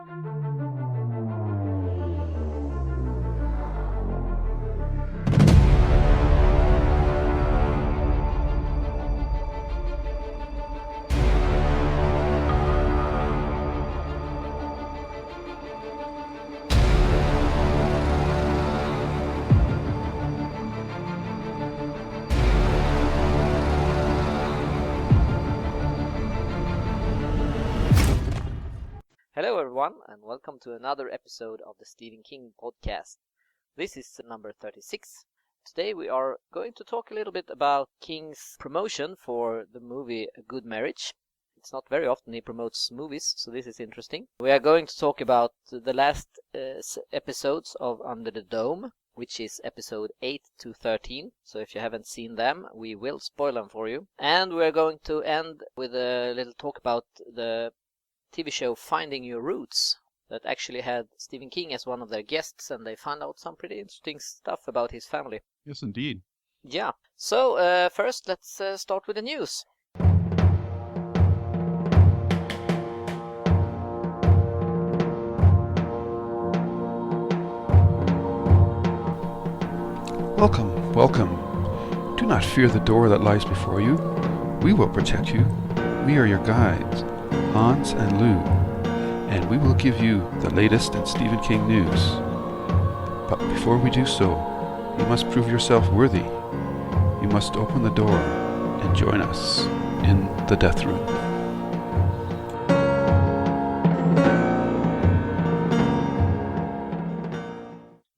Hello everyone, and welcome to another episode of the Stephen King podcast. This is number 36. Today we are going to talk a little bit about King's promotion for the movie A Good Marriage. It's not very often he promotes movies, so this is interesting. We are going to talk about the last episodes of Under the Dome, which is episode 8 to 13. So if you haven't seen them, we will spoil them for you. And we are going to end with a little talk about the TV show Finding Your Roots that actually had Stephen King as one of their guests, and they found out some pretty interesting stuff about his family. Yes, indeed. Yeah. So first, let's start with the news. Welcome, welcome. Do not fear the door that lies before you. We will protect you. We are your guides, Hans and Lou, and we will give you the latest in Stephen King news. But before we do so, you must prove yourself worthy. You must open the door and join us in the death room.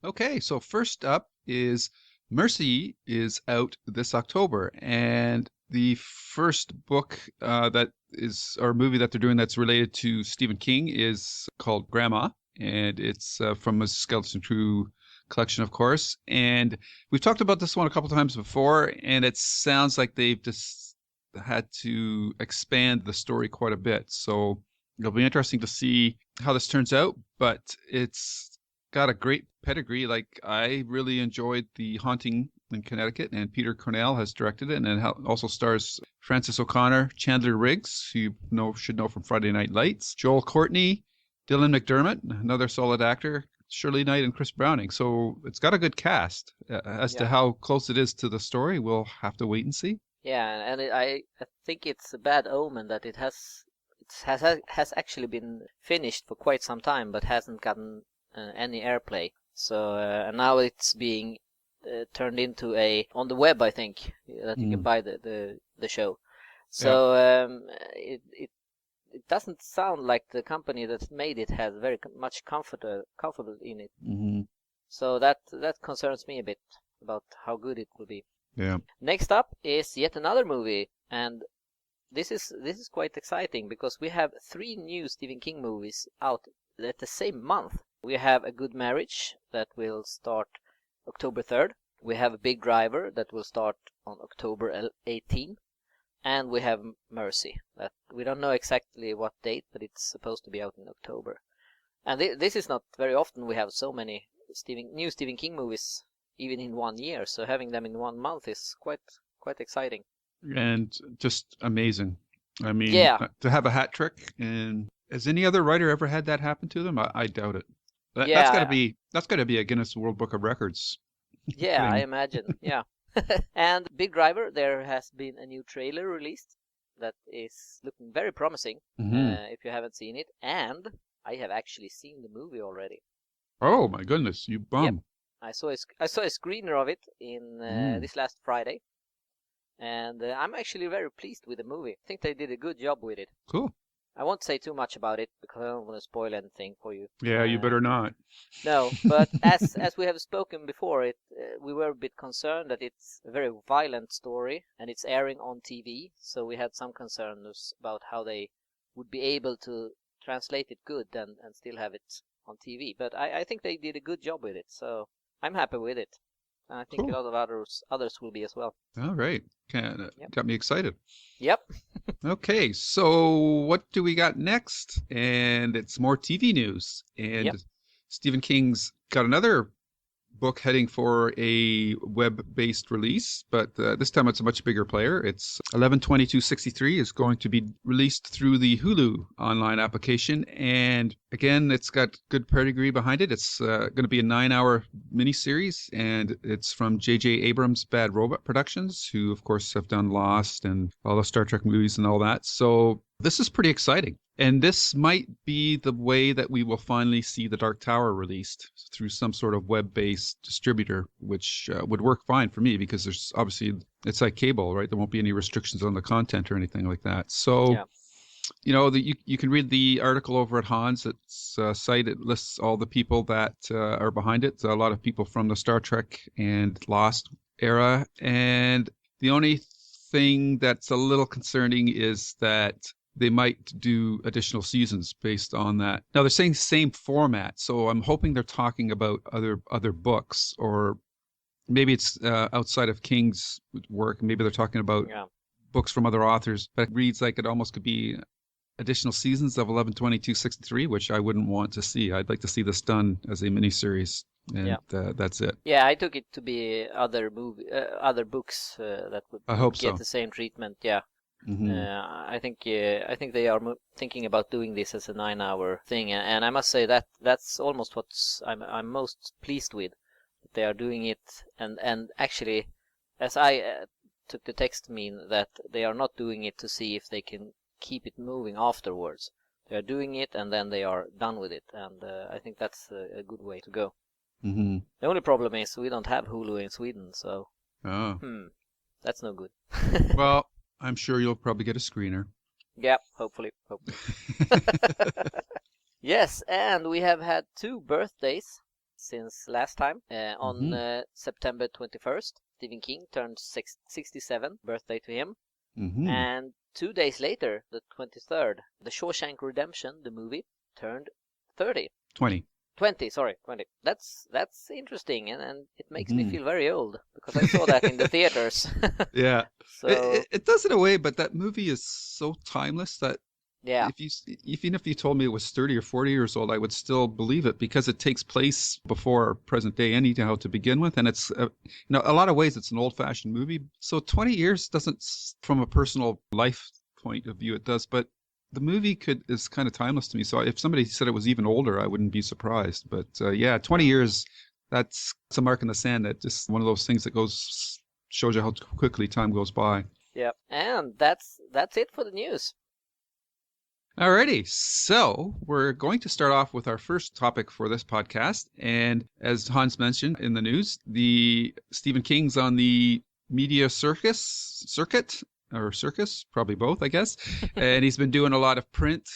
Okay, so first up is Mercy is out this October, and the first book or movie that they're doing that's related to Stephen King is called Grandma, and it's from a Skeleton Crew collection, of course. And we've talked about this one a couple times before, and it sounds like they've just had to expand the story quite a bit. So it'll be interesting to see how this turns out, but it's got a great pedigree. Like, I really enjoyed The Haunting in Connecticut, and Peter Cornell has directed it, and it also stars Frances O'Connor, Chandler Riggs, who you should know from Friday Night Lights, Joel Courtney, Dylan McDermott, another solid actor, Shirley Knight, and Chris Browning. So it's got a good cast. As to how close it is to the story, we'll have to wait and see. Yeah, and I think it's a bad omen that it has actually been finished for quite some time, but hasn't gotten any airplay. So and now it's being turned into on the web, I think, that you can buy the show. So it doesn't sound like the company that made it has very much comfort in it. Mm-hmm. So that concerns me a bit about how good it will be. Yeah. Next up is yet another movie, and this is quite exciting because we have 3 new Stephen King movies out at the same month. We have A Good Marriage that will start October 3rd. We have A Big Driver that will start on October 18th. And we have Mercy that we don't know exactly what date, but it's supposed to be out in October. And this is not very often we have so many new Stephen King movies even in 1 year. So having them in 1 month is quite exciting. And just amazing. I mean, to have a hat trick, and has any other writer ever had that happen to them? I doubt it. That's got to be a Guinness World Book of Records. Yeah, I imagine. Yeah. And Big Driver, there has been a new trailer released that is looking very promising. If you haven't seen it, and I have actually seen the movie already. Oh my goodness, you bum! Yep. I saw a screener of it in this last Friday, and I'm actually very pleased with the movie. I think they did a good job with it. Cool. I won't say too much about it because I don't want to spoil anything for you. Yeah, you better not. No, but as we have spoken before, we were a bit concerned that it's a very violent story and it's airing on TV. So we had some concerns about how they would be able to translate it good and still have it on TV. But I think they did a good job with it, so I'm happy with it. And I think Cool. a lot of others will be as well. All right. Got me excited. Yep. Okay, so what do we got next? And it's more TV news. And Stephen King's got another book heading for a web-based release, but this time it's a much bigger player. It's 11/22/63 is going to be released through the Hulu online application, and again, it's got good pedigree behind it. It's going to be a 9-hour miniseries, and it's from J.J. Abrams' Bad Robot Productions, who of course have done Lost and all the Star Trek movies and all that. So this is pretty exciting. And this might be the way that we will finally see The Dark Tower released through some sort of web-based distributor, which would work fine for me because there's obviously, it's like cable, right? There won't be any restrictions on the content or anything like that. So, Yeah. you know, you can read the article over at Hans. It's site. It lists all the people that are behind it. A lot of people from the Star Trek and Lost era. And the only thing that's a little concerning is that they might do additional seasons based on that. Now they're saying same format, so I'm hoping they're talking about other books, or maybe it's outside of King's work. Maybe they're talking about books from other authors. But it reads like it almost could be additional seasons of 11/22/63, which I wouldn't want to see. I'd like to see this done as a miniseries, and that's it. Yeah, I took it to be other books that would get the same treatment. Yeah. Mm-hmm. I think they are thinking about doing this as a 9-hour thing, and I must say that that's almost what I'm most pleased with, that they are doing it, and actually, as I took the text to mean that they are not doing it to see if they can keep it moving afterwards. They are doing it and then they are done with it, and I think that's a good way to go. Mm-hmm. The only problem is we don't have Hulu in Sweden, so that's no good. Well, I'm sure you'll probably get a screener. Yeah, hopefully. Yes, and we have had 2 birthdays since last time. On September 21st, Stephen King turned 67, birthday to him. Mm-hmm. And 2 days later, the 23rd, The Shawshank Redemption, the movie, turned 30. 20. 20. That's interesting, and it makes me feel very old because I saw that in the theaters. Yeah. So it does in a way, but that movie is so timeless that even if you told me it was 30 or 40 years old, I would still believe it because it takes place before present day anyhow to begin with, and it's a lot of ways it's an old-fashioned movie. So 20 years doesn't, from a personal life point of view, it does, but the movie is kind of timeless to me. So if somebody said it was even older, I wouldn't be surprised. But 20 years, that's a mark in the sand. That just one of those things that shows you how quickly time goes by. Yeah, and that's it for the news. Alrighty, so we're going to start off with our first topic for this podcast. And as Hans mentioned in the news, the Stephen King's on the media circuit, probably both, I guess. And he's been doing a lot of print,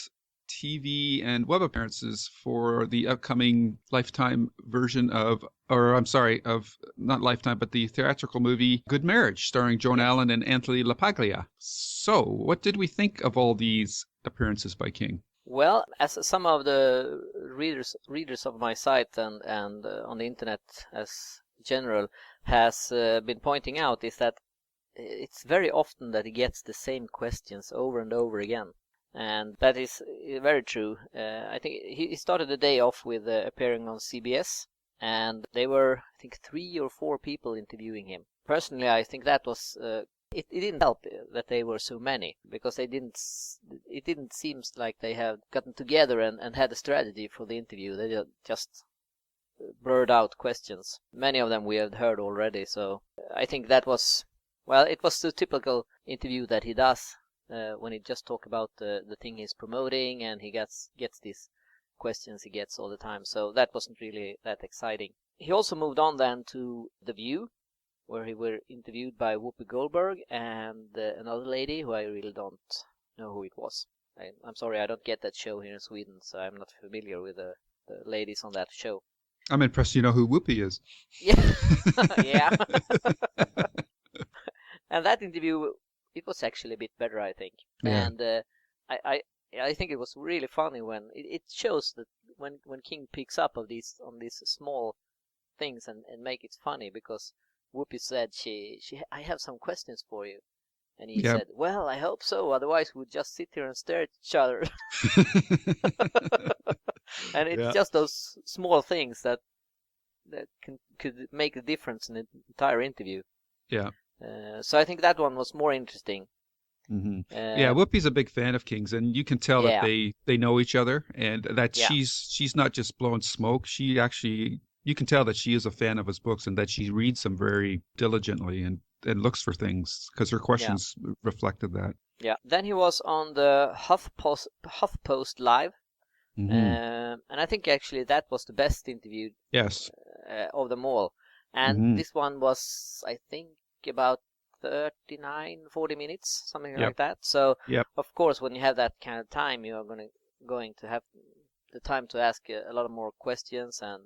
TV, and web appearances for the upcoming Lifetime version not Lifetime, but the theatrical movie Good Marriage, starring Joan Allen and Anthony LaPaglia. So, what did we think of all these appearances by King? Well, as some of the readers of my site and on the internet as general has been pointing out, is that it's very often that he gets the same questions over and over again. And that is very true. I think he started the day off with appearing on CBS, and they were, I think, 3 or 4 people interviewing him. Personally, I think that was it didn't help that they were so many, because it didn't seem like they had gotten together and had a strategy for the interview. They just blurred out questions. Many of them we had heard already, so I think that was, well, it was the typical interview that he does when he just talk about the thing he's promoting, and he gets these questions he gets all the time. So that wasn't really that exciting. He also moved on then to The View, where he were interviewed by Whoopi Goldberg and another lady who I really don't know who it was. I'm sorry, I don't get that show here in Sweden, so I'm not familiar with the ladies on that show. I'm impressed you know who Whoopi is. Yeah. Yeah. And that interview, it was actually a bit better, I think. Yeah. And I think it was really funny when it shows that when King picks up on these small things and make it funny, because Whoopi said I have some questions for you, and he said, well, I hope so, otherwise we'd just sit here and stare at each other. And it's just those small things that that could make a difference in the entire interview. Yeah. So I think that one was more interesting. Yeah, Whoopi's a big fan of King's, and you can tell that they know each other, and that she's not just blowing smoke. She actually, you can tell that she is a fan of his books, and that she reads them very diligently and looks for things, because her questions reflected that. Yeah. Then he was on the HuffPost Live, and I think actually that was the best interview. Yes. Of them all, and this one was, I think, about 40 minutes, something like that. So of course, when you have that kind of time, you are going to have the time to ask a lot of more questions and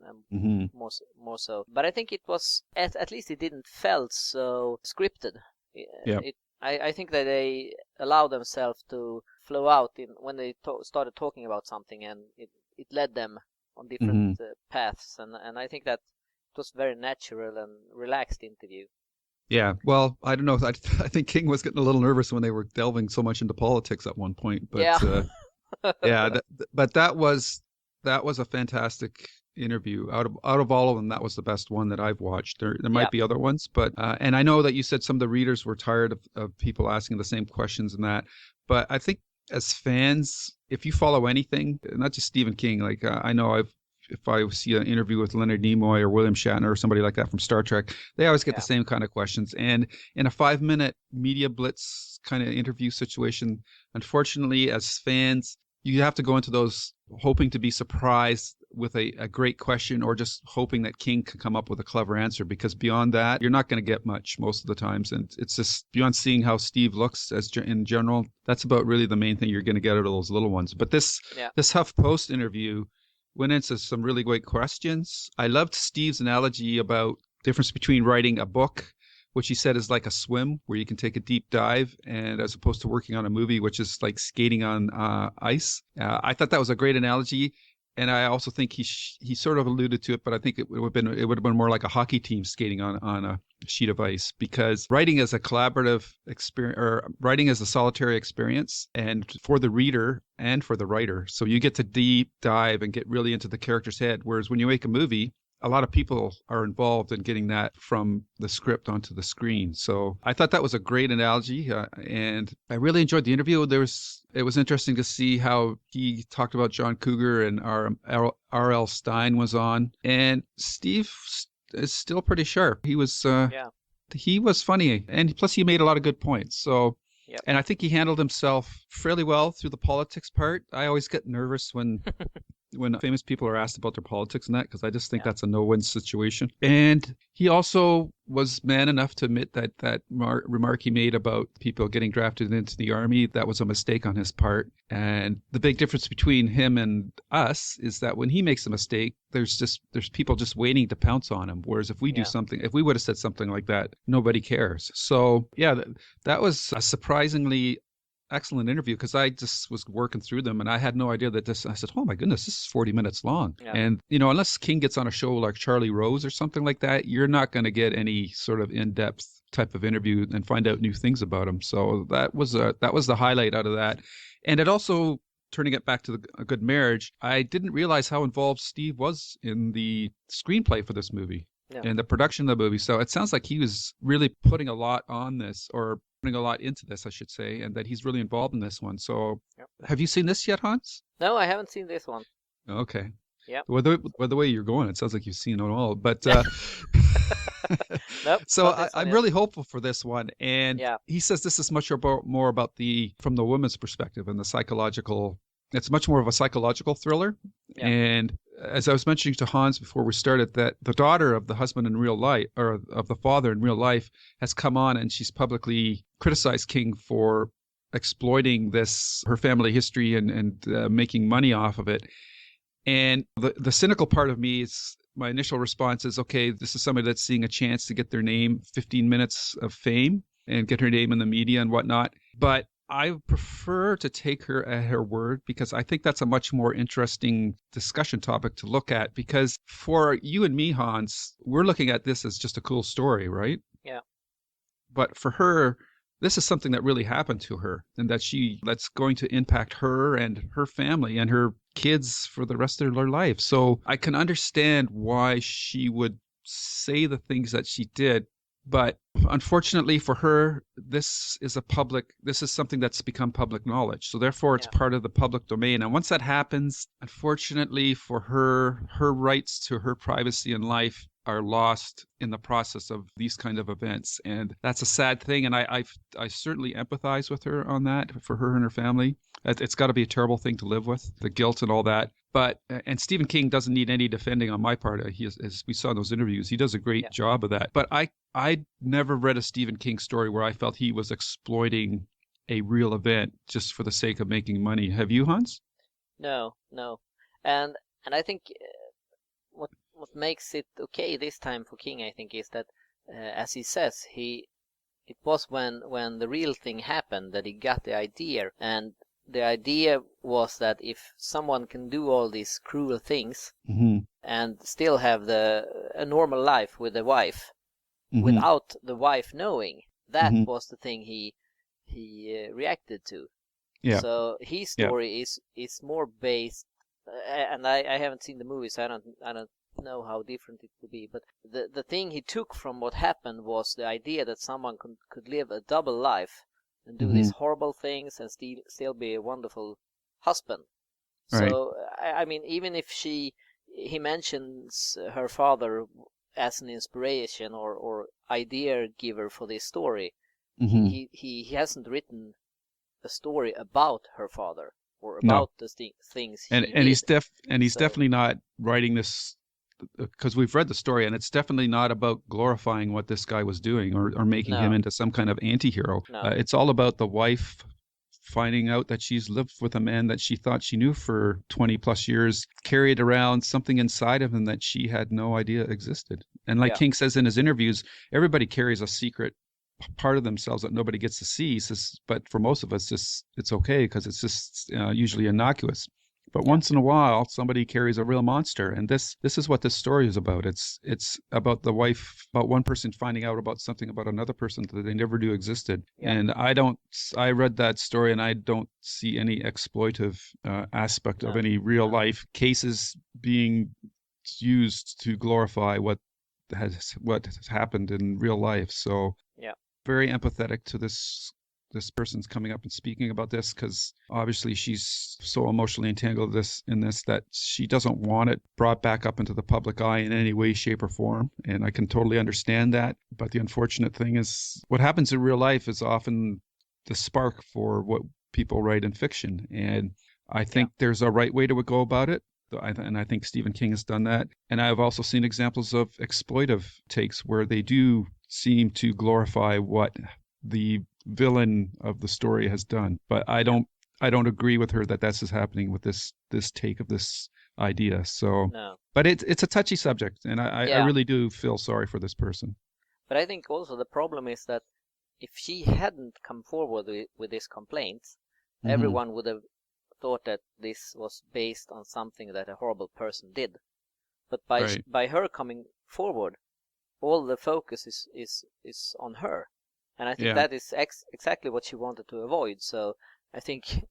more so. But I think it was at least it didn't felt so scripted. I think that they allow themselves to flow out when they started talking about something, and it led them on different paths, and I think that it was very natural and relaxed interview. Yeah, well, I don't know. I think King was getting a little nervous when they were delving so much into politics at one point. But but that was a fantastic interview. Out of all of them, that was the best one that I've watched. There might be other ones, but and I know that you said some of the readers were tired of people asking the same questions and that. But I think as fans, if you follow anything, not just Stephen King, like I know if I see an interview with Leonard Nimoy or William Shatner or somebody like that from Star Trek, they always get the same kind of questions. And in a 5-minute media blitz kind of interview situation, unfortunately, as fans, you have to go into those hoping to be surprised with a great question, or just hoping that King can come up with a clever answer, because beyond that, you're not going to get much most of the times. And it's just beyond seeing how Steve looks in general, that's about really the main thing you're going to get out of those little ones. But this HuffPost interview went into some really great questions. I loved Steve's analogy about difference between writing a book, which he said is like a swim, where you can take a deep dive, and as opposed to working on a movie, which is like skating on ice. I thought that was a great analogy. And I also think he sort of alluded to it, but I think it would have been more like a hockey team skating on a sheet of ice, because writing is a collaborative experience, or writing is a solitary experience, and for the reader and for the writer. So you get to deep dive and get really into the character's head. Whereas when you make a movie, a lot of people are involved in getting that from the script onto the screen. So I thought that was a great analogy, and I really enjoyed the interview. It was interesting to see how he talked about John Cougar, and R.L. Stine was on, and Steve is still pretty sharp. He was he was funny, and plus he made a lot of good points. So. Yep. And I think he handled himself fairly well through the politics part. I always get nervous when famous people are asked about their politics and that, because I just think that's a no-win situation. And he also was man enough to admit that remark he made about people getting drafted into the army, that was a mistake on his part. And the big difference between him and us is that when he makes a mistake, there's people just waiting to pounce on him. Whereas if we do something, if we would have said something like that, nobody cares. So yeah, that was a surprisingly excellent interview, because I just was working through them and I had no idea that I said, oh my goodness, this is 40 minutes long. Yeah. And, unless King gets on a show like Charlie Rose or something like that, you're not going to get any sort of in-depth type of interview and find out new things about him. So that was the highlight out of that. And it also, turning it back to A Good Marriage, I didn't realize how involved Steve was in the screenplay for this movie and the production of the movie. So it sounds like he was really putting a lot on this, or putting a lot into this, I should say, and that he's really involved in this one. So have you seen this yet, Hans? No, I haven't seen this one. Okay. Yeah. Well, the way you're going, it sounds like you've seen it all. But nope, so I'm really hopeful for this one. And he says this is much more about from the woman's perspective and the psychological. It's much more of a psychological thriller. Yeah. And as I was mentioning to Hans before we started, that the daughter of the husband in real life, or of the father in real life, has come on and she's publicly criticized King for exploiting her family history and making money off of it. And the cynical part of me is, my initial response is, okay, this is somebody that's seeing a chance to get their name, 15 minutes of fame, and get her name in the media and whatnot. But I prefer to take her at her word, because I think that's a much more interesting discussion topic to look at. Because for you and me, Hans, we're looking at this as just a cool story, right? Yeah. But for her, this is something that really happened to her, and that's going to impact her and her family and her kids for the rest of their life. So I can understand why she would say the things that she did. But unfortunately for her, this is something that's become public knowledge. So therefore it's part of the public domain. And once that happens, unfortunately for her, her rights to her privacy in life are lost in the process of these kind of events. And that's a sad thing. And I certainly empathize with her on that, for her and her family. It's got to be a terrible thing to live with, the guilt and all that. But, and Stephen King doesn't need any defending on my part. As we saw in those interviews, he does a great job of that. But I never read a Stephen King story where I felt he was exploiting a real event just for the sake of making money. Have you, Hans? No. And I think what makes it okay this time for King, I think, is that, as he says, it was when the real thing happened that he got the idea. And the idea was that if someone can do all these cruel things and still have a normal life with the wife without the wife knowing, that was the thing he reacted to. Yeah. So his story is more based, and I haven't seen the movie, so I don't know how different it could be. But the thing he took from what happened was the idea that someone could live a double life and do these horrible things and still be a wonderful husband. Right. So I mean, even if he mentions her father as an inspiration or idea giver for this story, he hasn't written a story about her father or about the things he did. And he's definitely not writing this, because we've read the story, and it's definitely not about glorifying what this guy was doing or making him into some kind of anti-hero. No. It's all about the wife finding out that she's lived with a man that she thought she knew for 20 plus years, carried around something inside of him that she had no idea existed. And like King says in his interviews, everybody carries a secret part of themselves that nobody gets to see. He says, but for most of us, it's okay because it's just usually innocuous. But once in a while, somebody carries a real monster, and this is what this story is about. It's about the wife, about one person finding out about something about another person that they never knew existed. Yeah. And I read that story, and I don't see any exploitive aspect of any real life cases being used to glorify what has happened in real life. So very empathetic to this person's coming up and speaking about this, because obviously she's so emotionally entangled in this that she doesn't want it brought back up into the public eye in any way, shape, or form. And I can totally understand that. But the unfortunate thing is, what happens in real life is often the spark for what people write in fiction. And I think there's a right way to go about it. And I think Stephen King has done that. And I've also seen examples of exploitive takes where they do seem to glorify what the villain of the story has done. But I don't agree with her that this is happening with this take of this idea. So, but it's a touchy subject, and I really do feel sorry for this person. But I think also the problem is that if she hadn't come forward with these complaints, everyone would have thought that this was based on something that a horrible person did. But by her coming forward, all the focus is on her. And I think that is exactly what she wanted to avoid. So I think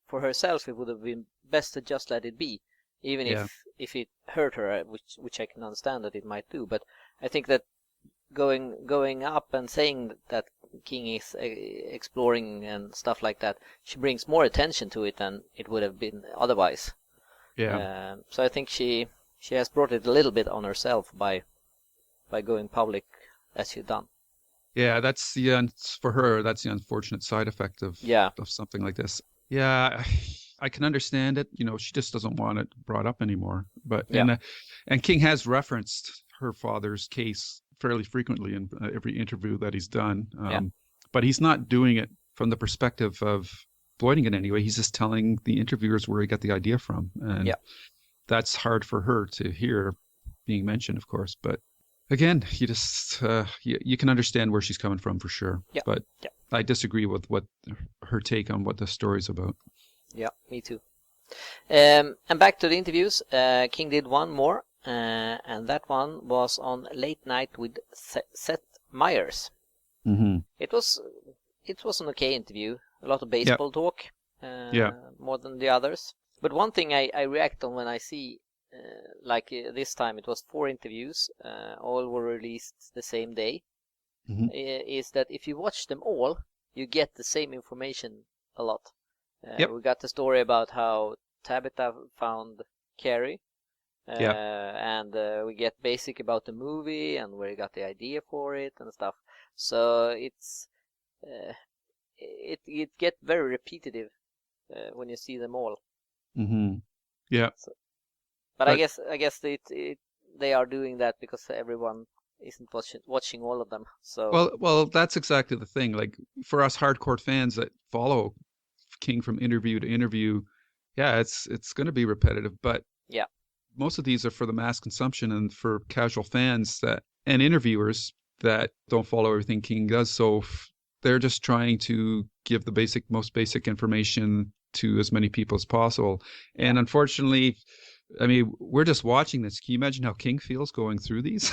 for herself, it would have been best to just let it be, even if it hurt her, which I can understand that it might do. But I think that going up and saying that King is exploring and stuff like that, she brings more attention to it than it would have been otherwise. Yeah. So I think she has brought it a little bit on herself by going public as she's done. Yeah, that's for her. That's the unfortunate side effect of something like this. Yeah, I can understand it. She just doesn't want it brought up anymore. But and King has referenced her father's case fairly frequently in every interview that he's done. But he's not doing it from the perspective of exploiting it anyway. He's just telling the interviewers where he got the idea from, and that's hard for her to hear being mentioned, of course. But again, you just you can understand where she's coming from for sure. Yeah. But I disagree with what her take on what the story's about. Yeah, me too. And back to the interviews. King did one more, and that one was on Late Night with Seth Meyers. It was an okay interview. A lot of baseball talk, more than the others. But one thing I react on when I see, this time it was 4 interviews, all were released the same day, is that if you watch them all, you get the same information a lot. We got the story about how Tabitha found Carrie, and we get basic about the movie and where he got the idea for it and stuff. So it's it get very repetitive when you see them all. Yeah. So, but I guess they are doing that because everyone isn't watching all of them. So well, that's exactly the thing. Like for us hardcore fans that follow King from interview to interview, it's going to be repetitive. But most of these are for the mass consumption and for casual fans and interviewers that don't follow everything King does. So they're just trying to give the most basic information to as many people as possible. And unfortunately, I mean, we're just watching this. Can you imagine how King feels going through these?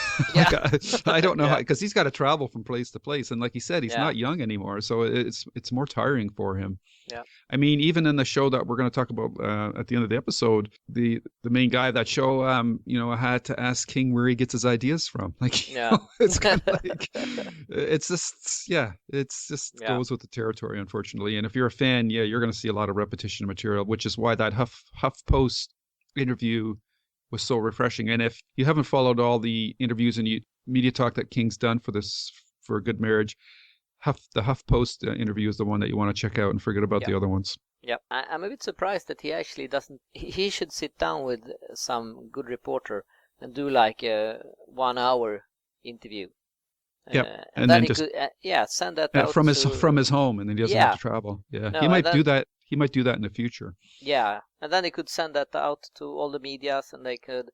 I don't know how, because he's got to travel from place to place. And like he said, he's not young anymore. So it's more tiring for him. Yeah. I mean, even in the show that we're going to talk about at the end of the episode, the main guy of that show, had to ask King where he gets his ideas from. Like, it's kind of like, it's just goes with the territory, unfortunately. And if you're a fan, you're going to see a lot of repetition of material, which is why that HuffPost interview was so refreshing. And if you haven't followed all the interviews and media talk that King's done for a Good Marriage, the HuffPost interview is the one that you want to check out and forget about the other ones. Yeah, I'm a bit surprised that he actually doesn't. He should sit down with some good reporter and do like a 1-hour interview. And then he just could, send that out from his home, and then he doesn't have to travel. No, he might do that. He might do that in the future. Yeah, and then he could send that out to all the medias, and they could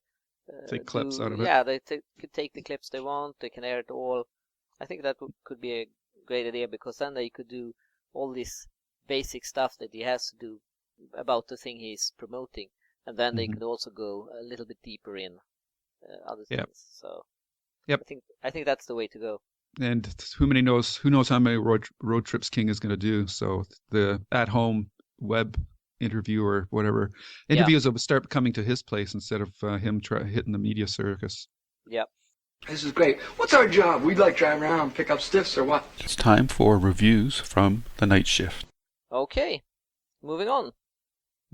take clips out of it. Yeah, they could take the clips they want. They can air it all. I think that could be a great idea, because then they could do all this basic stuff that he has to do about the thing he's promoting, and then they could also go a little bit deeper in other things. So I think that's the way to go. And who knows how many road trips King is going to do. So the at-home web interview or whatever interviews will start coming to his place instead of him hitting the media circus. Yep. This is great. What's our job? We'd like drive around, pick up stiffs or what? It's time for reviews from the night shift. Okay, moving on.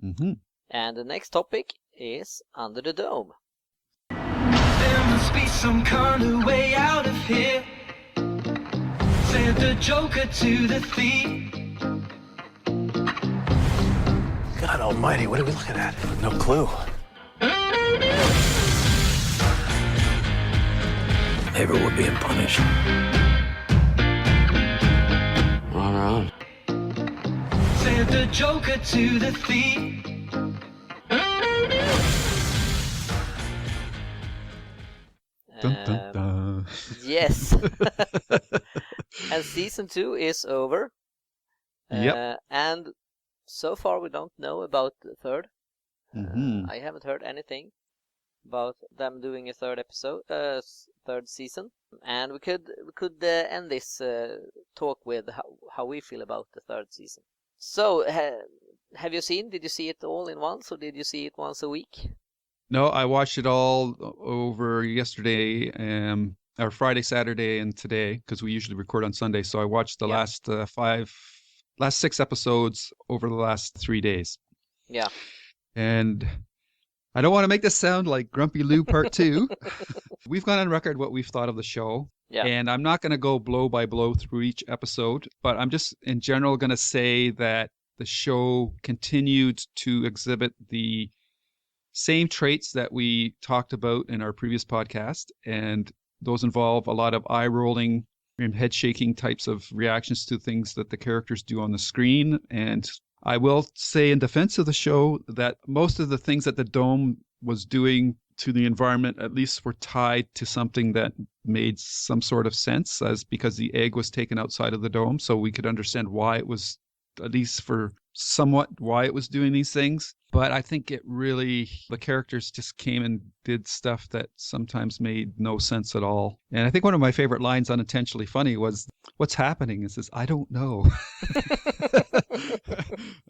Mm-hmm. And the next topic is Under the Dome. There must be some kind of way out of here. Said the Joker to the thief. God almighty, what are we looking at? No clue. Maybe we're being punished. We're on our own. Said the Joker to the thief. Dun, dun, dun. Yes. And season 2 is over. And so far we don't know about the third. I haven't heard anything about them doing a third season. And we could end this talk with how we feel about the third season. So, did you see it all in once, or did you see it once a week? No, I watched it all over yesterday, or Friday, Saturday, and today, because we usually record on Sunday. So I watched the last 6 episodes over the last 3 days. Yeah. And I don't want to make this sound like Grumpy Lou Part 2. We've gone on record what we've thought of the show. Yeah. And I'm not going to go blow by blow through each episode, but I'm just in general going to say that the show continued to exhibit the same traits that we talked about in our previous podcast. And those involve a lot of eye-rolling and head-shaking types of reactions to things that the characters do on the screen. And I will say in defense of the show that most of the things that the Dome was doing to the environment at least were tied to something that made some sort of sense, as because the egg was taken outside of the Dome, so we could understand why it was, at least for somewhat, why it was doing these things. But I think the characters just came and did stuff that sometimes made no sense at all. And I think one of my favorite lines, unintentionally funny, was, "What's happening?" It says, "I don't know."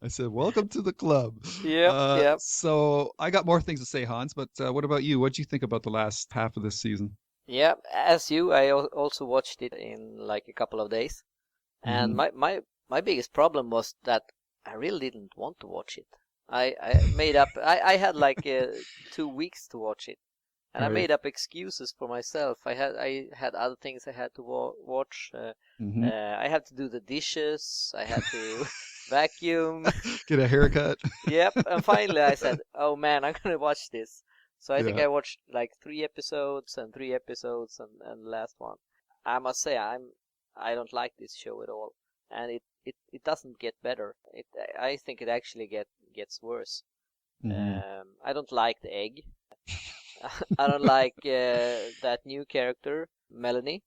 I said, welcome to the club. Yep. So I got more things to say, Hans, but what about you? What do you think about the last half of this season? Yeah, as you, I also watched it in like a couple of days. And my biggest problem was that I really didn't want to watch it. I made up, I had like 2 weeks to watch it. And I made up excuses for myself. I had other things I had to watch. I had to do the dishes. I had to vacuum. Get a haircut. Yep. And finally I said, oh man, I'm going to watch this. So I think I watched like 3 episodes and the last one. I must say I don't like this show at all. And it doesn't get better. I think it actually gets worse. I don't like the egg. I don't like that new character, Melanie.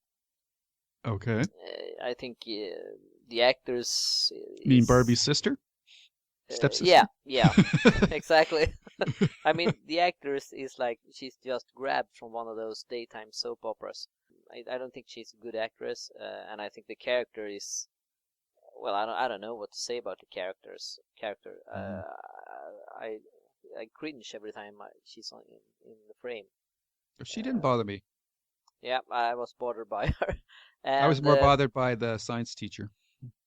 Okay. I think the actors... You mean Barbie's sister? Stepsister? Yeah, exactly. I mean, the actress is like, she's just grabbed from one of those daytime soap operas. I don't think she's a good actress, and I think the character is... Well, I don't know what to say about the character. I cringe every time she's in the frame. She didn't bother me. Yeah, I was bothered by her. And, I was more bothered by the science teacher.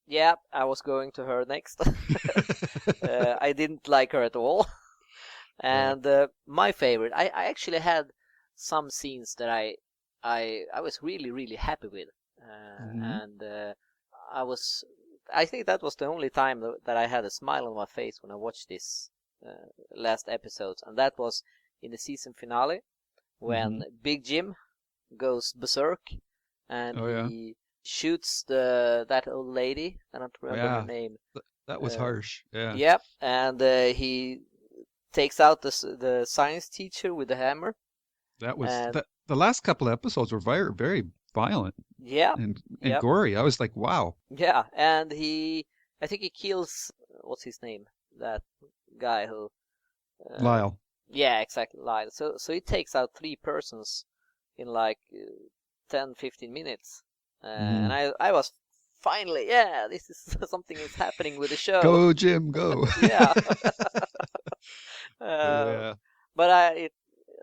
Yeah, I was going to her next. I didn't like her at all. And my favorite, I actually had some scenes that I was really, really happy with. And I think that was the only time that I had a smile on my face when I watched this last episodes, and that was in the season finale when Big Jim goes berserk and he shoots that old lady. I don't remember her name. That was harsh. Yeah. Yep, and he takes out the science teacher with the hammer. That was the last couple of episodes were very, very violent. Yeah, and gory. I was like, wow. Yeah, and I think he kills, what's his name? That guy who... Lyle. Yeah, exactly, Lyle. So he takes out 3 persons in like 10-15 minutes. And I was finally, this is something is happening with the show. Go, Jim, go. Yeah. Yeah. But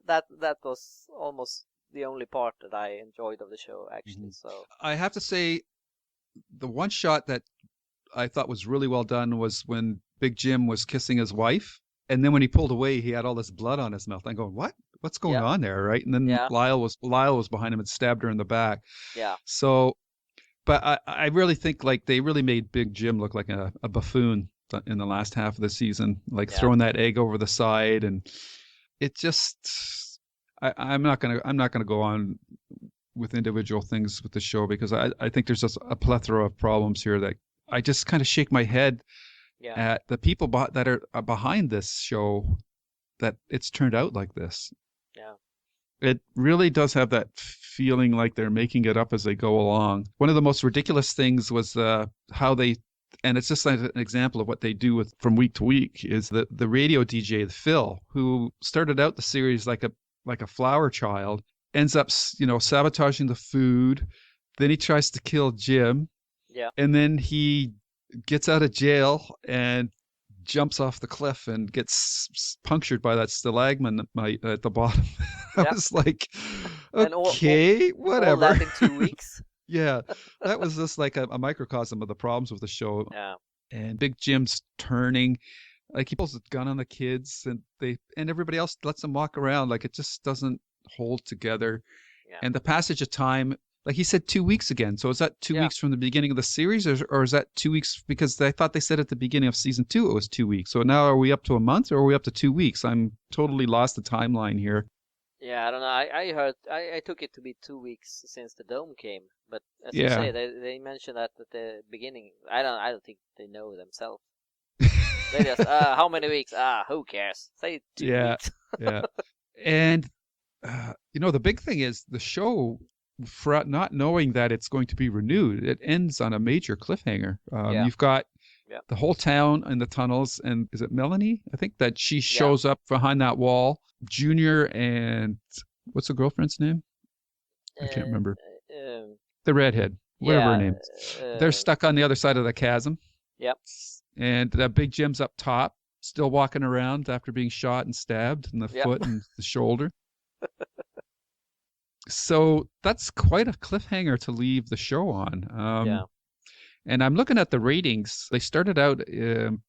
that was almost the only part that I enjoyed of the show, actually. So I have to say, the one shot that I thought was really well done was when Big Jim was kissing his wife, and then when he pulled away, he had all this blood on his mouth. I'm going, what? What's going on there, right? And then Lyle was behind him and stabbed her in the back. Yeah. So, but I really think like they really made Big Jim look like a buffoon in the last half of the season, like throwing that egg over the side, and it just. I'm not gonna go on with individual things with the show because I think there's just a plethora of problems here that I just kind of shake my head at the people that are behind this show, that it's turned out like this. Yeah. It really does have that feeling like they're making it up as they go along. One of the most ridiculous things was how they, and it's just like an example of what they do from week to week, is the radio DJ, Phil, who started out the series like a flower child, ends up, sabotaging the food. Then he tries to kill Jim. Yeah. And then he gets out of jail and jumps off the cliff and gets punctured by that stalagmite at the bottom. I was like, okay, whatever. All that in 2 weeks. Yeah, that was just like a microcosm of the problems with the show. Yeah. And Big Jim's turning. Like, he pulls a gun on the kids, and everybody else lets them walk around. Like, it just doesn't hold together. Yeah. And the passage of time, like he said, 2 weeks again. So is that 2 weeks from the beginning of the series, or is that 2 weeks? Because I thought they said at the beginning of season 2 it was 2 weeks. So now are we up to a month, or are we up to 2 weeks? I'm totally lost the timeline here. Yeah, I don't know. I took it to be 2 weeks since the dome came, but as you say, they mentioned that at the beginning. I don't think they know themselves. They just how many weeks? Who cares? Say 2 weeks. Yeah. And the big thing is the show, for not knowing that it's going to be renewed, it ends on a major cliffhanger. You've got the whole town in the tunnels, and is it Melanie? I think that she shows up behind that wall. Junior and what's the girlfriend's name? I can't remember. The redhead, whatever her name is. They're stuck on the other side of the chasm. Yep. And that Big Jim's up top, still walking around after being shot and stabbed in the foot and the shoulder. So that's quite a cliffhanger to leave the show on. And I'm looking at the ratings. They started out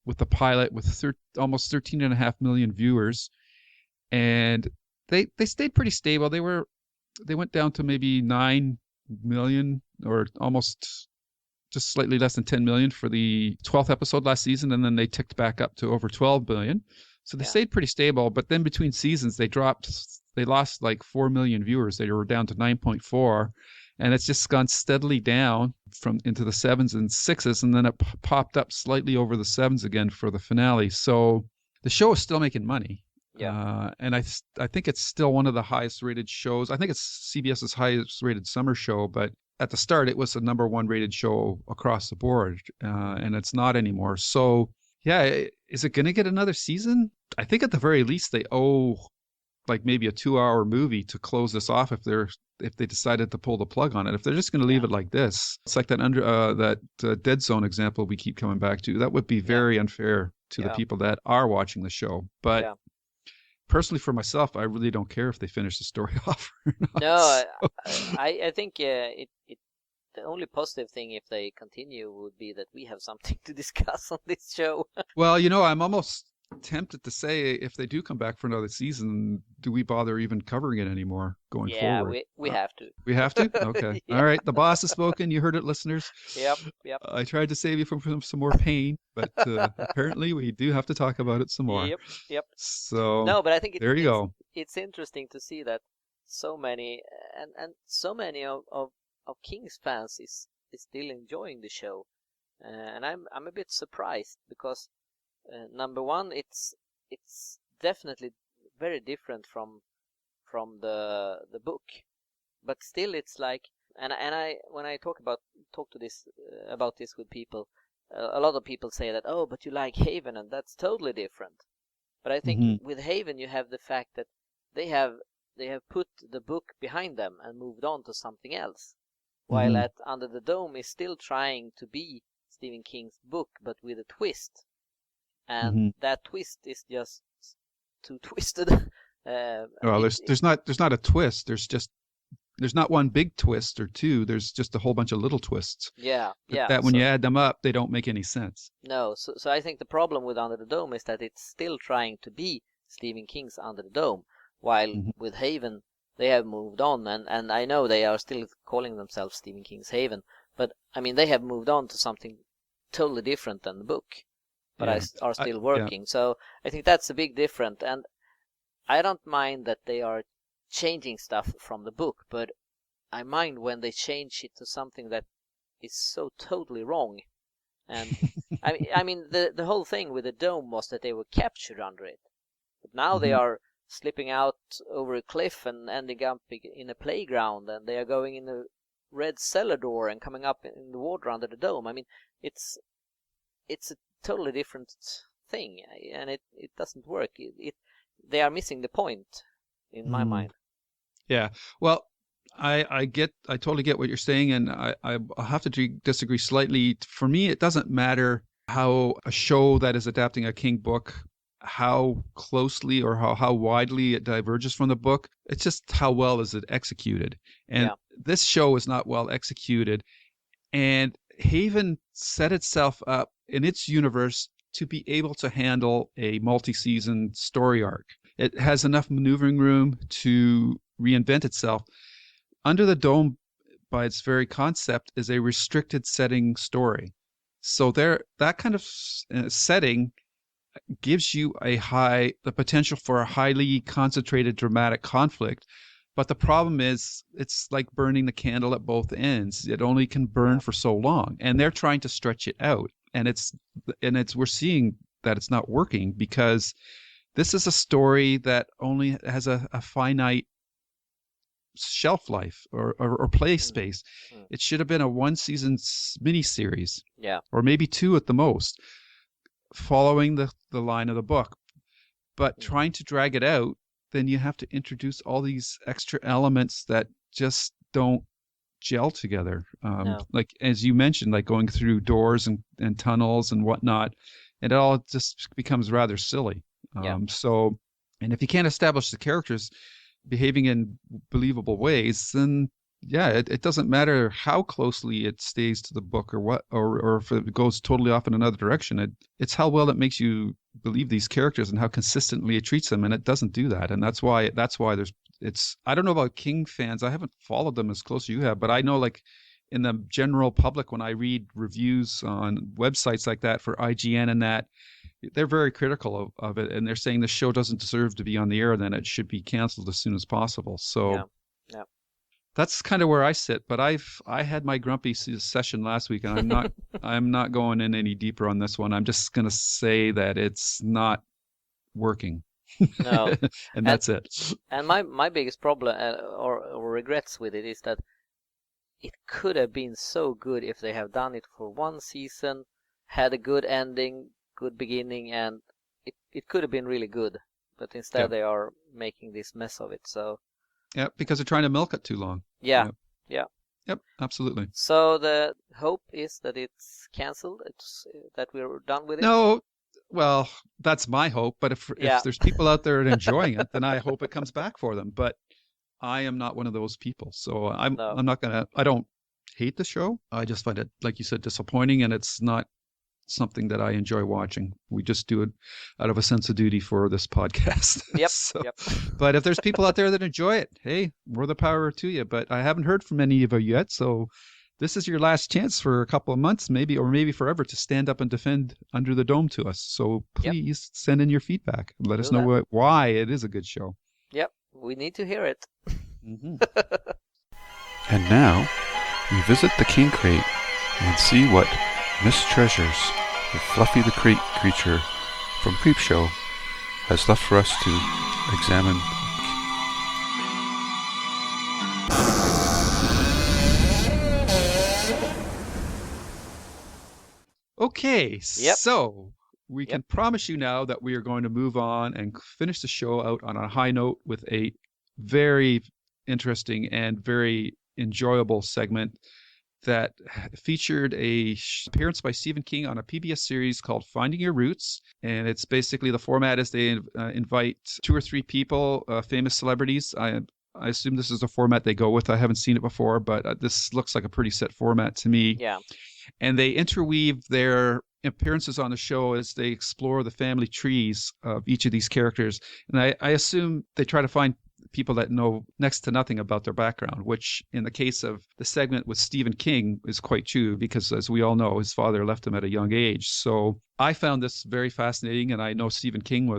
with the pilot with almost 13.5 million viewers, and they stayed pretty stable. They went down to maybe 9 million, or almost just slightly less than 10 million for the 12th episode last season, and then they ticked back up to over 12 million. So they stayed pretty stable, but then between seasons they lost like 4 million viewers. They were down to 9.4. And it's just gone steadily down into the 7s and 6s, and then it popped up slightly over the 7s again for the finale. So the show is still making money. And I think it's still one of the highest rated shows. I think it's CBS's highest rated summer show, but at the start it was the number 1 rated show across the board, and it's not anymore. So yeah, is it going to get another season? I think at the very least they owe like maybe a 2-hour movie to close this off if they decided to pull the plug on it. If they're just going to leave it like this, it's like that Dead Zone example we keep coming back to. That would be very unfair to the people that are watching the show. But personally, for myself, I really don't care if they finish the story off or not. No, I think the only positive thing if they continue would be that we have something to discuss on this show. Well, I'm almost tempted to say, if they do come back for another season, do we bother even covering it anymore going forward? Yeah, we have to. We have to? Okay. All right. The boss has spoken. You heard it, listeners. Yep. I tried to save you from some more pain, but apparently we do have to talk about it some more. Yep. So no, but I think there you go. It's interesting to see that so many and so many of King's fans is still enjoying the show, and I'm a bit surprised because. Number one, it's definitely very different from the book, but still it's like, and I when I talk about this with people, a lot of people say that, oh, but you like Haven, and that's totally different. But I think with Haven you have the fact that they have put the book behind them and moved on to something else, while at Under the Dome is still trying to be Stephen King's book but with a twist. And that twist is just too twisted. Well, there's not a twist. There's not one big twist or two. There's just a whole bunch of little twists. That when you add them up, they don't make any sense. No, so I think the problem with Under the Dome is that it's still trying to be Stephen King's Under the Dome, while with Haven they have moved on, and I know they are still calling themselves Stephen King's Haven, but I mean they have moved on to something totally different than the book. But are still working. So I think that's a big difference. And I don't mind that they are changing stuff from the book, but I mind when they change it to something that is so totally wrong. And I mean the whole thing with the dome was that they were captured under it. But now they are slipping out over a cliff and ending up in a playground, and they are going in a red cellar door and coming up in the water under the dome. I mean, it's a totally different thing, and it doesn't work. They are missing the point in my mind. Yeah, well, I totally get what you're saying, and I'll have to disagree slightly. For me, it doesn't matter how a show that is adapting a King book, how closely or how widely it diverges from the book. It's just how well is it executed, and this show is not well executed, and Haven set itself up in its universe to be able to handle a multi-season story arc. It has enough maneuvering room to reinvent itself. Under the Dome, by its very concept, is a restricted setting story. So that kind of setting gives you the potential for a highly concentrated dramatic conflict. But the problem is, it's like burning the candle at both ends. It only can burn for so long, and they're trying to stretch it out. And we're seeing that it's not working, because this is a story that only has a finite shelf life or play space. It should have been a 1-season miniseries, or maybe 2 at the most, following the line of the book. But trying to drag it out, then you have to introduce all these extra elements that just don't gel together. No. Like, as you mentioned, like going through doors and tunnels and whatnot, and it all just becomes rather silly. Yeah. So, and if you can't establish the characters behaving in believable ways, then yeah, it doesn't matter how closely it stays to the book or if it goes totally off in another direction. It's how well it makes you believe these characters and how consistently it treats them, and it doesn't do that. And that's why I don't know about King fans. I haven't followed them as close as you have, but I know, like, in the general public, when I read reviews on websites like that for IGN and that, they're very critical of it, and they're saying the show doesn't deserve to be on the air, then it should be canceled as soon as possible. So Yeah. that's kind of where I sit. But I had my grumpy session last week, and I'm not going in any deeper on this one. I'm just going to say that it's not working. No. And that's it. And my biggest problem or regrets with it is that it could have been so good if they have done it for one season, had a good ending, good beginning, and it could have been really good. But instead they are making this mess of it. So yeah, because they're trying to milk it too long. yeah. Yep, absolutely. So the hope is that it's cancelled. It's that we're done with it. No, well, that's my hope. But if there's people out there enjoying it, then I hope it comes back for them. But I am not one of those people, so I'm not gonna. I don't hate the show. I just find it, like you said, disappointing, and it's not something that I enjoy watching. We just do it out of a sense of duty for this podcast. Yep. Yep. But if there's people out there that enjoy it, hey, more the power to you. But I haven't heard from any of you yet, so this is your last chance for a couple of months, maybe forever, to stand up and defend Under the Dome to us. So please send in your feedback. Let us know why it is a good show. Yep, we need to hear it. Mm-hmm. And now, we visit the King Crate and see what Miss Treasures, the Fluffy the Crate creature from Creepshow, has left for us to examine. Okay, so we can promise you now that we are going to move on and finish the show out on a high note with a very interesting and very enjoyable segment that featured a appearance by Stephen King on a PBS series called Finding Your Roots. And it's basically, the format is they invite 2 or 3 people, famous celebrities. I assume this is the format they go with. I haven't seen it before, but this looks like a pretty set format to me. Yeah. And they interweave their appearances on the show as they explore the family trees of each of these characters. And I assume they try to find people that know next to nothing about their background, which in the case of the segment with Stephen King is quite true, because as we all know, his father left him at a young age. So I found this very fascinating, and I know Stephen King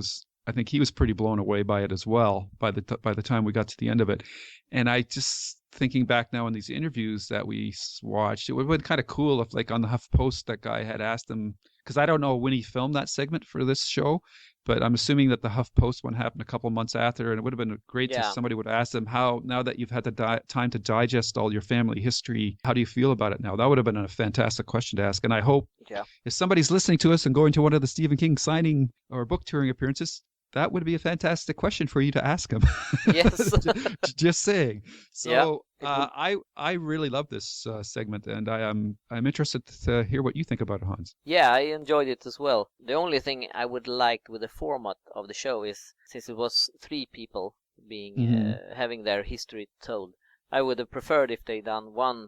I think he was pretty blown away by it as well by the time we got to the end of it. And I just, thinking back now in these interviews that we watched, it would have been kind of cool if, like, on the HuffPost, that guy had asked him, because I don't know when he filmed that segment for this show, but I'm assuming that the HuffPost one happened a couple months after, and it would have been great if somebody would ask them, how, now that you've had the time to digest all your family history, how do you feel about it now? That would have been a fantastic question to ask. And I hope if somebody's listening to us and going to one of the Stephen King signing or book touring appearances, that would be a fantastic question for you to ask him. Yes. Just saying. So I really love this segment, and I'm interested to hear what you think about it, Hans. Yeah, I enjoyed it as well. The only thing I would like with the format of the show is, since it was 3 people being having their history told, I would have preferred if they done one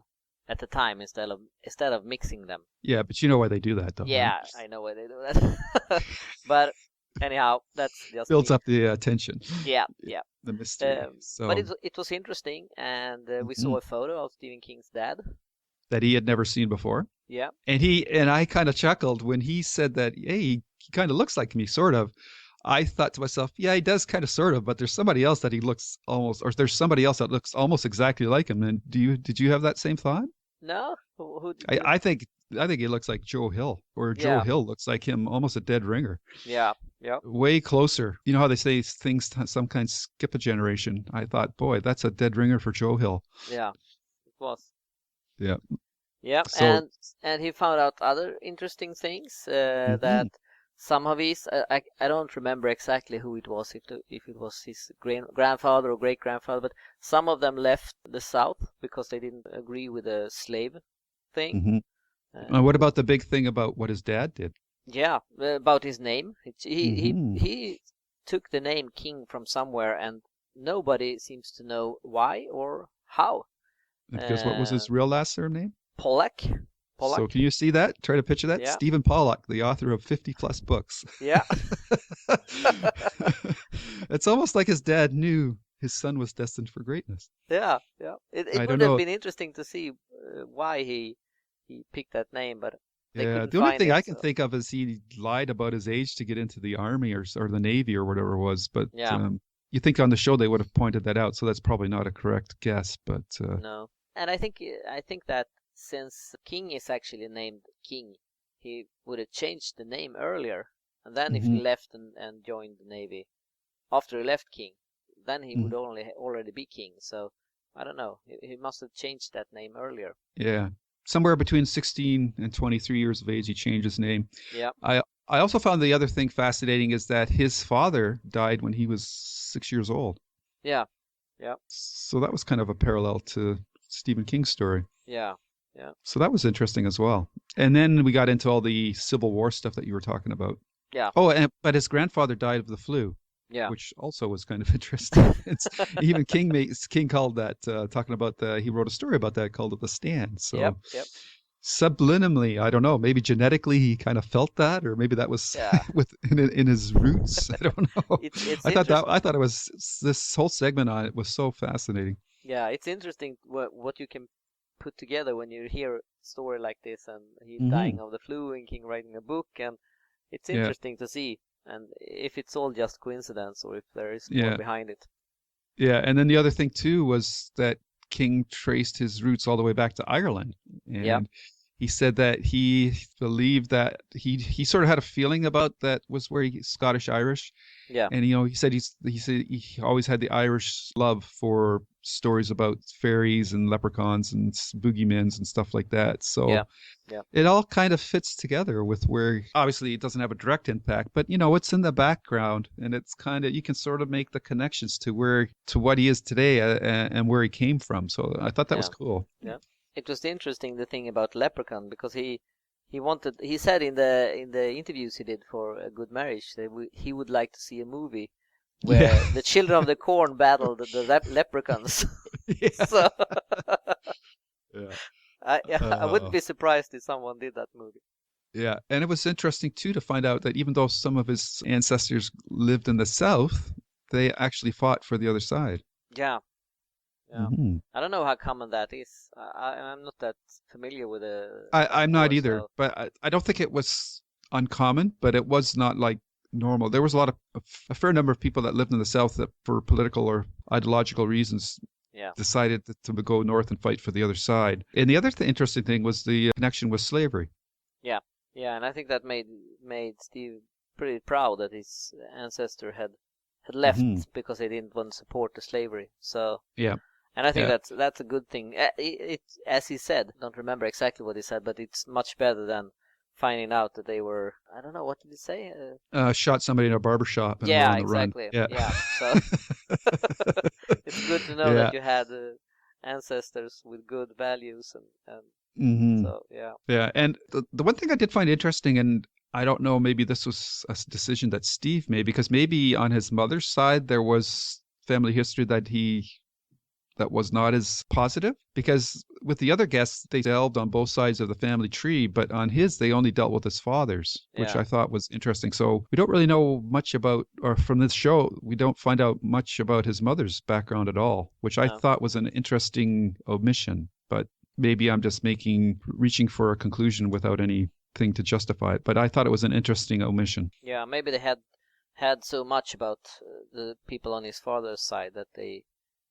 at a time instead of mixing them. Yeah, but you know why they do that, though. Yeah, right? I know why they do that. But anyhow, that's just builds up the tension. Yeah. The mystery. But it was interesting, and we saw a photo of Stephen King's dad that he had never seen before. Yeah. And I kind of chuckled when he said that, hey, he kind of looks like me, sort of. I thought to myself, yeah, he does kind of, sort of, but there's somebody else that he looks almost, or there's somebody else that looks almost exactly like him. And did you have that same thought? No. Who I think he looks like Joe Hill, or Joe Hill looks like him, almost a dead ringer. Yeah. Way closer. You know how they say things sometimes skip a generation? I thought, boy, that's a dead ringer for Joe Hill. Yeah, it was. Yeah. Yeah, so, and he found out other interesting things, that some of his, I don't remember exactly who it was, if it was his grandfather or great grandfather, but some of them left the South because they didn't agree with the slave thing. Mm-hmm. What about the big thing about what his dad did? Yeah, about his name. He took the name King from somewhere, and nobody seems to know why or how. Because what was his real last surname? Pollack. So can you see that? Try to picture that. Yeah. Stephen Pollack, the author of 50+ books. Yeah. It's almost like his dad knew his son was destined for greatness. Yeah, yeah. It would have been interesting to see why he picked that name, but they couldn't the only find thing it, I can think of is he lied about his age to get into the army or the navy or whatever it was. But you think on the show they would have pointed that out, so that's probably not a correct guess. But no, and I think that since King is actually named King, he would have changed the name earlier, and then if he left and joined the navy after he left King, then he would already be King. So I don't know. He must have changed that name earlier. Yeah. Somewhere between 16 and 23 years of age, he changed his name. Yeah. I also found the other thing fascinating is that his father died when he was 6 years old. Yeah. Yeah. So that was kind of a parallel to Stephen King's story. Yeah. Yeah. So that was interesting as well. And then we got into all the Civil War stuff that you were talking about. Yeah. Oh, but his grandfather died of the flu. Yeah. Which also was kind of interesting. Even King called that, talking about he wrote a story about that, called it The Stand. So yep. Subliminally, I don't know, maybe genetically he kind of felt that, or maybe that was in his roots. I don't know. I thought it was, this whole segment on it was so fascinating. Yeah, it's interesting what you can put together when you hear a story like this, and he's dying of the flu and King writing a book, and it's interesting to see, and if it's all just coincidence or if there is more behind it. Yeah, and then the other thing too was that King traced his roots all the way back to Ireland, and he said that he believed that he sort of had a feeling about that was where he's Scottish Irish. Yeah. And he said he always had the Irish love for stories about fairies and leprechauns and boogeymans and stuff like that. So it all kind of fits together with where, obviously it doesn't have a direct impact, but it's in the background, and it's kind of, you can sort of make the connections to what he is today and where he came from. So I thought that was cool. Yeah. It was interesting, the thing about Leprechaun, because he said in the interviews he did for A Good Marriage that he would like to see a movie where the children of the corn battled the leprechauns. So I wouldn't be surprised if someone did that movie. Yeah, and it was interesting too to find out that even though some of his ancestors lived in the South, they actually fought for the other side. Yeah. Yeah. Mm-hmm. I don't know how common that is. I'm not that familiar with it. I'm not either, but I don't think it was uncommon, but it was not like normal. There was a fair number of people that lived in the South that for political or ideological reasons decided to go north and fight for the other side. And the other interesting thing was the connection with slavery. Yeah, and I think that made Steve pretty proud that his ancestor had left because they didn't want to support the slavery. So and I think that's a good thing. It, as he said, don't remember exactly what he said, but it's much better than finding out that they were, I don't know, what did he say? Shot somebody in a barber shop. And were on the exactly. Run. Yeah. So it's good to know that you had ancestors with good values and so Yeah, and the one thing I did find interesting, and I don't know, maybe this was a decision that Steve made, because maybe on his mother's side there was family history that was not as positive, because with the other guests, they delved on both sides of the family tree, but on his, they only dealt with his father's, which I thought was interesting. So we don't really know much about, or from this show, we don't find out much about his mother's background at all, which I thought was an interesting omission, but maybe I'm just reaching for a conclusion without anything to justify it. But I thought it was an interesting omission. Yeah, maybe they had so much about the people on his father's side that they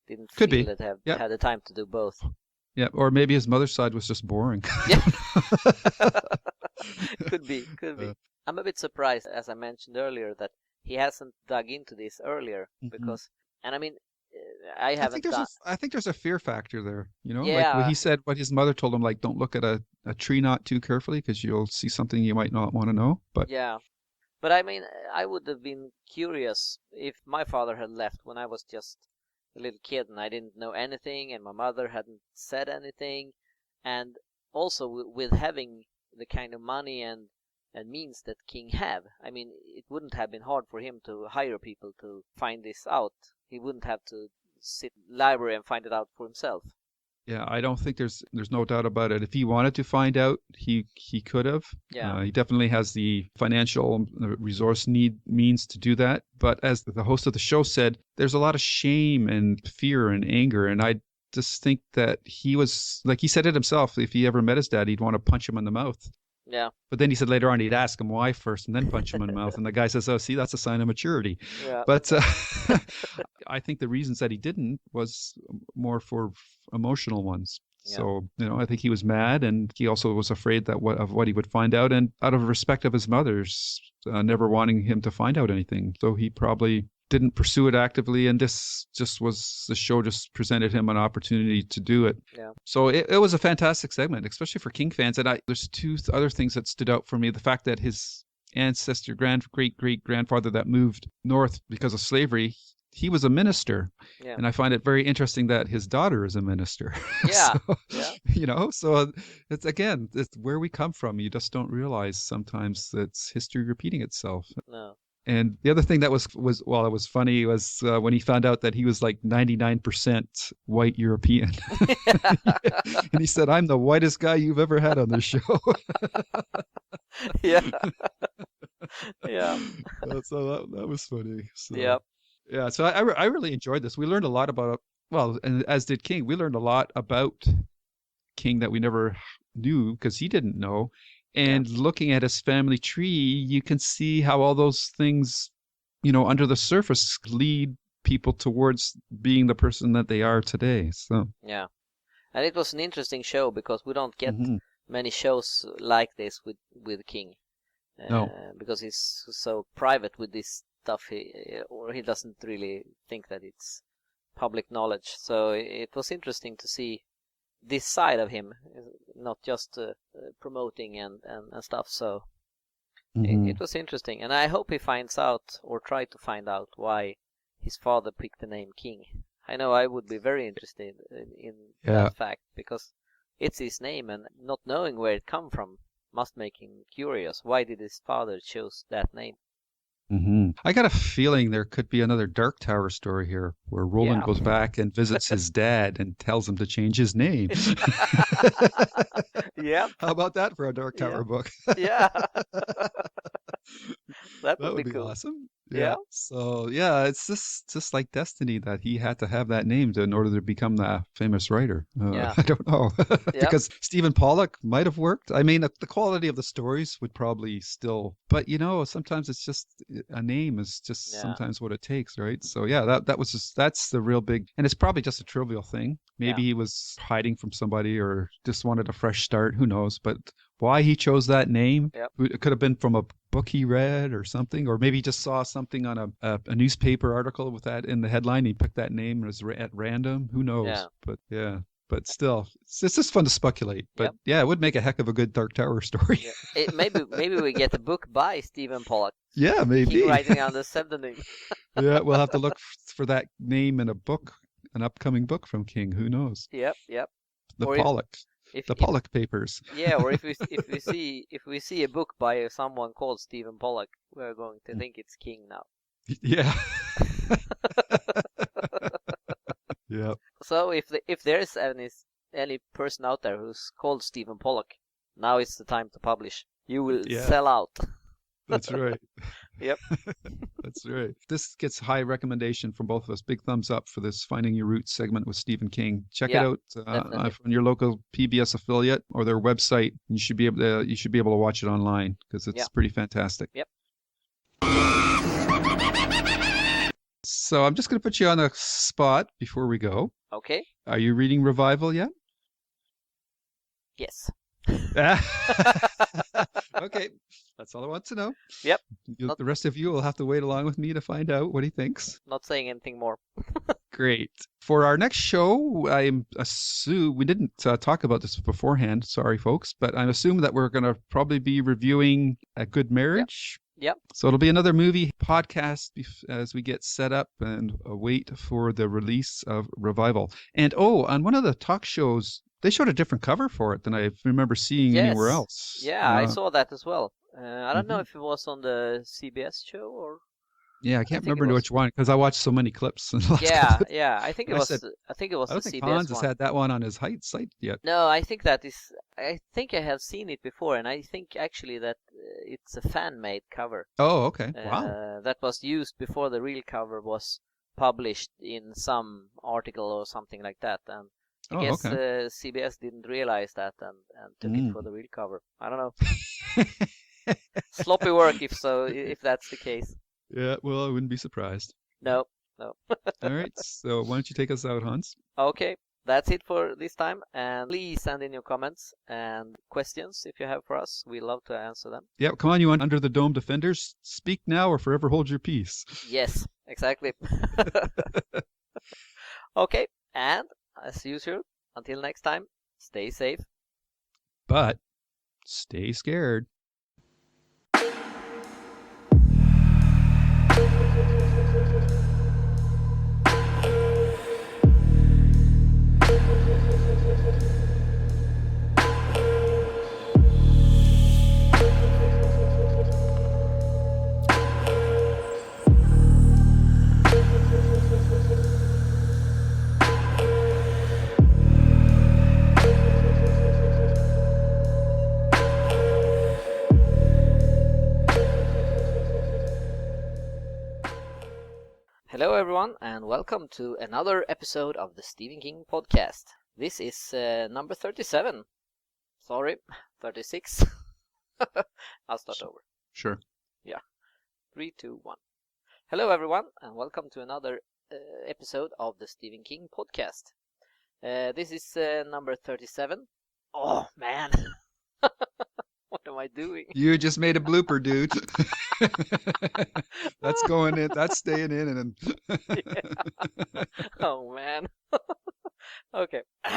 didn't feel that they had the time to do both. Yeah, or maybe his mother's side was just boring. Yeah. Could be. I'm a bit surprised, as I mentioned earlier, that he hasn't dug into this earlier, because, and I mean, I think there's a fear factor there, like when he said what his mother told him, like, don't look at a tree knot too carefully because you'll see something you might not want to know. But But I mean, I would have been curious if my father had left when I was just a little kid and I didn't know anything, and my mother hadn't said anything, and also with having the kind of money and means that King have. I mean, it wouldn't have been hard for him to hire people to find this out. He wouldn't have to sit in the library and find it out for himself. Yeah, I don't think there's no doubt about it. If he wanted to find out, he could have. Yeah. He definitely has the financial resource means to do that. But as the host of the show said, there's a lot of shame and fear and anger. And I just think that he was, like he said it himself, if he ever met his dad, he'd want to punch him in the mouth. Yeah. But then he said later on he'd ask him why first and then punch him in the mouth. And the guy says, oh, see, that's a sign of maturity. Yeah. But I think the reasons that he didn't was more for emotional ones. Yeah. So, I think he was mad, and he also was afraid of what he would find out, and out of respect of his mother's never wanting him to find out anything. So he probably didn't pursue it actively, and this just was, the show just presented him an opportunity to do it. Yeah. So it was a fantastic segment, especially for King fans. And there's two other things that stood out for me. The fact that his ancestor, great-great-grandfather that moved north because of slavery, he was a minister. Yeah. And I find it very interesting that his daughter is a minister. Yeah. So, Yeah. So it's where we come from. You just don't realize sometimes it's history repeating itself. No. And the other thing that was it was funny was when he found out that he was like 99% white European. And he said, I'm the whitest guy you've ever had on this show. Yeah. Yeah. So that was funny. So, Yep. yeah, so I really enjoyed this. We learned a lot about, and as did King, we learned a lot about King that we never knew because he didn't know. And looking at his family tree, you can see how all those things, under the surface lead people towards being the person that they are today. So yeah, and it was an interesting show because we don't get many shows like this with King. No. Because he's so private with this stuff, or he doesn't really think that it's public knowledge. So it was interesting to see this side of him, not just promoting and stuff. So it was interesting, and I hope he finds out or try to find out why his father picked the name King. I know I would be very interested in that fact, because it's his name, and not knowing where it come from must make him curious. Why did his father choose that name? I got a feeling there could be another Dark Tower story here where Roland goes back and visits his dad and tells him to change his name. Yeah. How about that for a Dark Tower book? Yeah. That would be be cool. awesome. Yeah. So it's just like destiny that he had to have that name in order to become the famous writer. I don't know. Because Stephen Pollock might have worked. I mean, the quality of the stories would probably still, but sometimes it's just a name is just sometimes what it takes, right? So that's the real big, and it's probably just a trivial thing. Maybe he was hiding from somebody or just wanted a fresh start. Who knows? But why he chose that name, it could have been from a book he read or something, or maybe he just saw something on a newspaper article with that in the headline. He picked that name and it was at random. Who knows? But still, it's just fun to speculate. But it would make a heck of a good Dark Tower story. Maybe we get a book by Stephen Pollock. Yeah, maybe. Keep writing on the pseudonym. Yeah, we'll have to look for that name in a book, an upcoming book from King. Who knows? Yep. The Or Pollock. If Pollock papers. Yeah, or if we see a book by someone called Stephen Pollock, we're going to think it's King now. Yeah. Yeah. So if there's any person out there who's called Stephen Pollock, now is the time to publish. You will sell out. That's right. Yep. That's right. This gets high recommendation from both of us. Big thumbs up for this Finding Your Roots segment with Stephen King. Check it out from your local PBS affiliate or their website. You should be able to watch it online because it's pretty fantastic. Yep. So I'm just going to put you on the spot before we go. Okay. Are you reading Revival yet? Yes. Okay. That's all I want to know. Yep. The rest of you will have to wait along with me to find out what he thinks. Not saying anything more. Great. For our next show, I assume we didn't talk about this beforehand. Sorry, folks, but I'm assuming that we're going to probably be reviewing A Good Marriage Yep. So it'll be another movie podcast as we get set up and wait for the release of Revival. And on one of the talk shows, they showed a different cover for it than I remember seeing anywhere Yes. else. Yeah, I saw that as well. I don't know Mhm. if it was on the CBS show or. Yeah, I I can't think it remember was. which one because I watched so many clips in the last Yeah, couple of yeah. I think it And I was. said, I think it was I the don't think CBS Hans has one. had that one on his site yet. No, I think that is. I think I have seen it before, and I think actually that it's a fan-made cover. Oh, okay. Wow. That was used before the real cover was published in some article or something like that, and I Oh, guess okay. CBS didn't realize that and took it for the real cover. I don't know. Sloppy work if that's the case. Yeah, well, I wouldn't be surprised. No. All right, so why don't you take us out, Hans? Okay, that's it for this time, and please send in your comments and questions if you have for us. We love to answer them. Yeah, come on, you Under the Dome defenders. Speak now or forever hold your peace. Yes, exactly. Okay, and as usual, until next time, stay safe. But stay scared. Hello, everyone, and welcome to another episode of the Stephen King podcast. This is number 37. Sorry, 36. I'll start over. Sure. Yeah. 3, 2, 1. Hello, everyone, and welcome to another episode of the Stephen King podcast. This is number 37. Oh, man. What am I doing? You just made a blooper, dude. That's going in. That's staying in. Yeah. Oh, man. Okay.